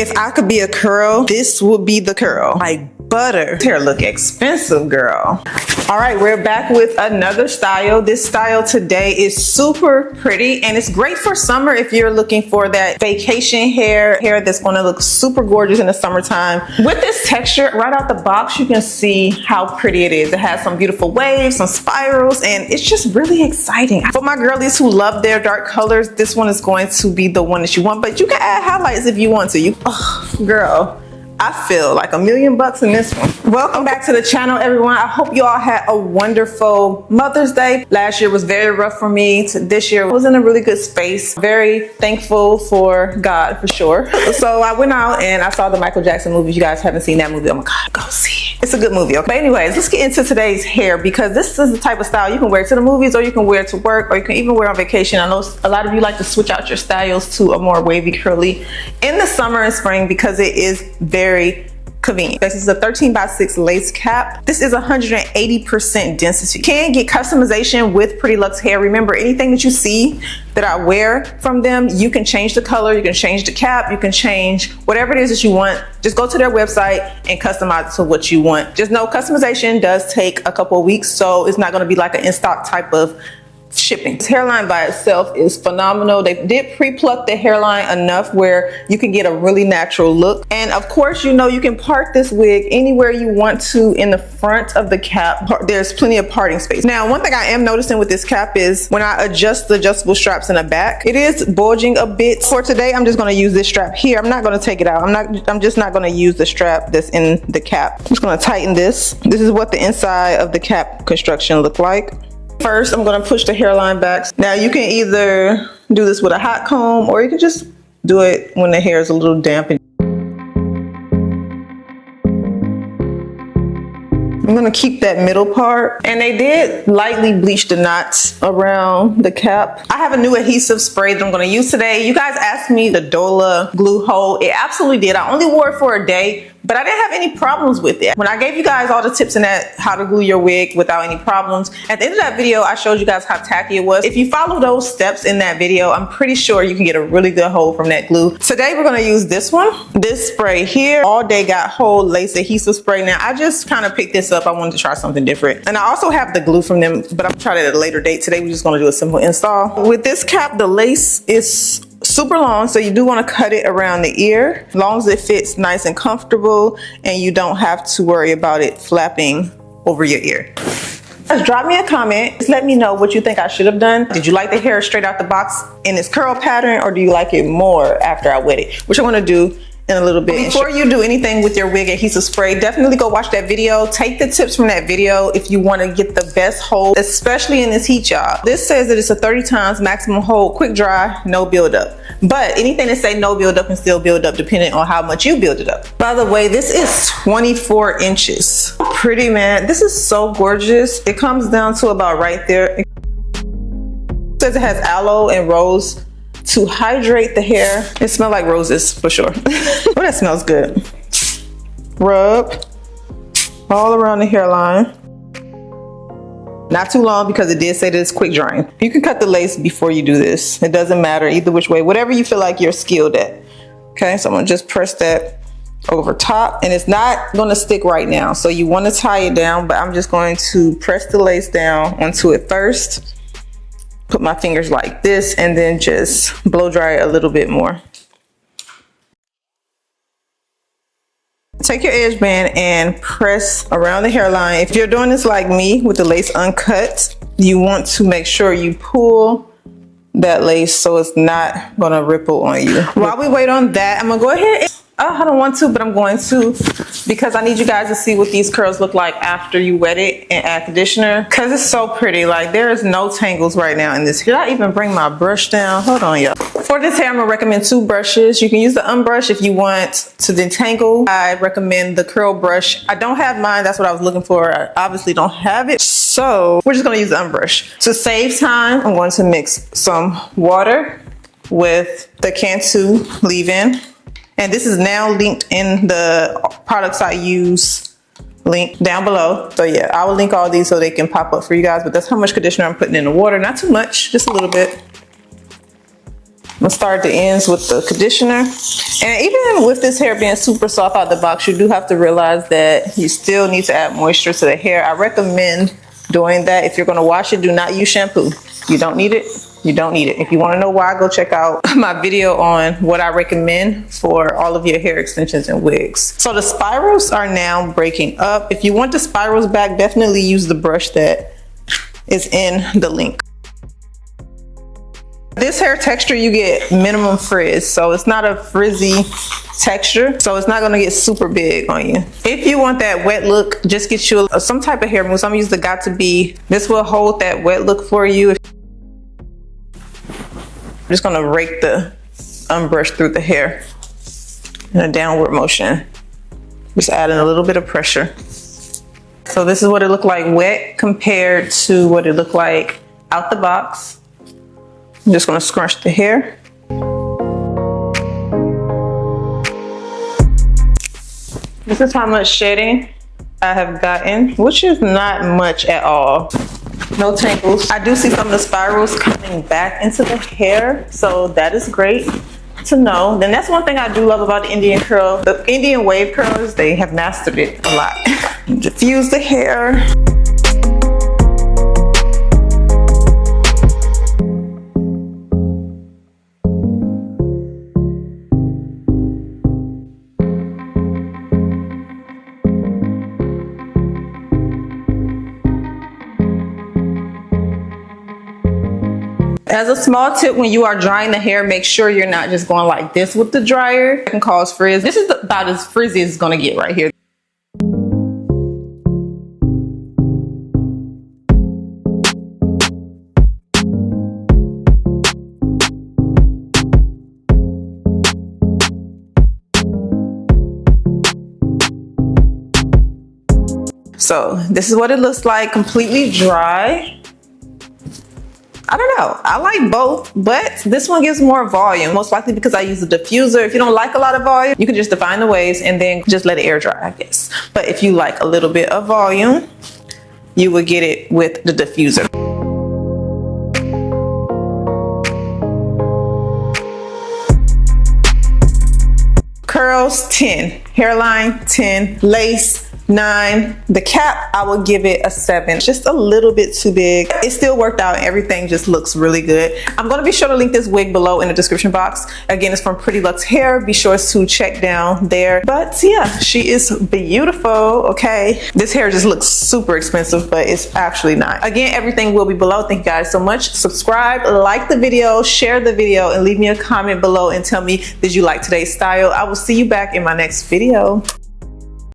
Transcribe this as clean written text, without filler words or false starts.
If I could be a curl, this would be the curl. Like butter. This hair look expensive, girl. All right, we're back with another style. This style today is super pretty and it's great for summer if you're looking for that vacation hair that's gonna look super gorgeous in the summertime. With this texture, right out the box, you can see how pretty it is. It has some beautiful waves, some spirals, and it's just really exciting. For my girlies who love their dark colors, this one is going to be the one that you want, but you can add highlights if you want to. Girl, I feel like $1 million in this one. Welcome back to the channel, everyone. I hope you all had a wonderful Mother's Day. Last year was very rough for me. This year was in a really good space. Very thankful for God, for sure. So I went out and I saw the Michael Jackson movie. If you guys haven't seen that movie, oh my God, go see it. It's a good movie, okay? But anyways, let's get into today's hair because this is the type of style you can wear to the movies or you can wear to work or you can even wear on vacation. I know a lot of you like to switch out your styles to a more wavy curly in the summer and spring because it is very convenient. This is a 13x6 lace cap. This is 180% density. You can get customization with PrettyLuxHair. Remember, anything that you see that I wear from them, you can change the color, you can change the cap, you can change whatever it is that you want. Just go to their website and customize it to what you want. Just know customization does take a couple of weeks, so it's not going to be like an in-stock type of shipping. This hairline by itself is phenomenal. They did pre-pluck the hairline enough where you can get a really natural look. And of course, you know, you can part this wig anywhere you want to in the front of the cap. There's plenty of parting space. Now, one thing I am noticing with this cap is when I adjust the adjustable straps in the back, it is bulging a bit. For today, I'm just going to use this strap here. I'm not going to take it out. I'm just not going to use the strap that's in the cap. I'm just going to tighten this. This is what the inside of the cap construction look like. First, I'm going to push the hairline back. Now, you can either do this with a hot comb or you can just do it when the hair is a little damp. I'm going to keep that middle part. And they did lightly bleach the knots around the cap. I have a new adhesive spray that I'm going to use today. You guys asked me the Dola glue hold. It absolutely did. I only wore it for a day, but I didn't have any problems with it. When I gave you guys all the tips in that, how to glue your wig without any problems, at the end of that video, I showed you guys how tacky it was. If you follow those steps in that video, I'm pretty sure you can get a really good hold from that glue. Today, we're going to use this one. This spray here, All Day Got Hold Lace Adhesive Spray. Now, I just kind of picked this up. I wanted to try something different. And I also have the glue from them, but I'm trying it at a later date. Today, we're just going to do a simple install. With this cap, the lace is super long, so you do want to cut it around the ear, as long as it fits nice and comfortable and you don't have to worry about it flapping over your ear. Just drop me a comment. Just let me know what you think I should have done. Did you like the hair straight out the box in this curl pattern, or do you like it more after I wet it? Which I'm going to do in a little bit. Before you do anything with your wig adhesive spray, definitely go watch that video. Take the tips from that video if you want to get the best hold, especially in this heat, y'all. This says that it's a 30 times maximum hold, quick dry, no buildup. But anything that say no buildup can still build up depending on how much you build it up. By the way, this is 24 inches. Pretty, man. This is so gorgeous. It comes down to about right there. It says it has aloe and rose to hydrate the hair. It smells like roses for sure. Oh, that smells good. Rub all around the hairline. Not too long because it did say that it's quick drying. You can cut the lace before you do this. It doesn't matter either which way, whatever you feel like you're skilled at. Okay, so I'm gonna just press that over top, and it's not gonna stick right now. So you wanna tie it down, but I'm just going to press the lace down onto it first. Put my fingers like this and then just blow dry it a little bit more. Take your edge band and press around the hairline. If you're doing this like me with the lace uncut, you want to make sure you pull that lace so it's not gonna ripple on you. While we wait on that, I'm gonna go ahead and I don't want to, but I'm going to because I need you guys to see what these curls look like after you wet it and add conditioner, because it's so pretty. Like, there is no tangles right now in this. Did I even bring my brush down? Hold on, y'all. For this hair, I'm gonna recommend 2 brushes. You can use the unbrush if you want to detangle. I recommend the curl brush. I don't have mine. That's what I was looking for. I obviously don't have it. So we're just gonna use the unbrush. To save time, I'm going to mix some water with the Cantu leave-in. And this is now linked in the products I use link down below. So yeah, I will link all these so they can pop up for you guys, but that's how much conditioner I'm putting in the water. Not too much, just a little bit. I'm gonna start the ends with the conditioner. And even with this hair being super soft out the box, you do have to realize that you still need to add moisture to the hair. I recommend doing that. If you're gonna wash it, do not use shampoo. You don't need it. You don't need it. If you want to know why, go check out my video on what I recommend for all of your hair extensions and wigs. So the spirals are now breaking up. If you want the spirals back, definitely use the brush that is in the link. This hair texture, you get minimum frizz, so it's not a frizzy texture, so it's not going to get super big on you. If you want that wet look, just get you some type of hair mousse. I'm using the Got To Be. This will hold that wet look for you. I'm just going to rake the unbrush through the hair in a downward motion, just adding a little bit of pressure. So this is what it looked like wet compared to what it looked like out the box. I'm just going to scrunch the hair. This is how much shedding I have gotten, which is not much at all. No tangles. I do see some of the spirals coming back into the hair, so that is great to know. Then that's one thing I do love about the Indian curl. The Indian wave curlers, they have mastered it a lot. Diffuse the hair. As a small tip, when you are drying the hair, make sure you're not just going like this with the dryer. It can cause frizz. This is about as frizzy as it's gonna get right here. So this is what it looks like completely dry. I don't know, I like both, but this one gives more volume, most likely because I use a diffuser. If you don't like a lot of volume, you can just define the waves and then just let it air dry, I guess. But if you like a little bit of volume, you would get it with the diffuser. Curls 10, hairline 10, lace 9. The cap, I would give it a 7. Just a little bit too big. It still worked out. Everything just looks really good. I'm going to be sure to link this wig below in the description box. Again, it's from PrettyLuxHair. Be sure to check down there. But yeah, she is beautiful. Okay. This hair just looks super expensive, but it's actually not. Again, everything will be below. Thank you guys so much. Subscribe, like the video, share the video, and leave me a comment below and tell me, did you like today's style? I will see you back in my next video.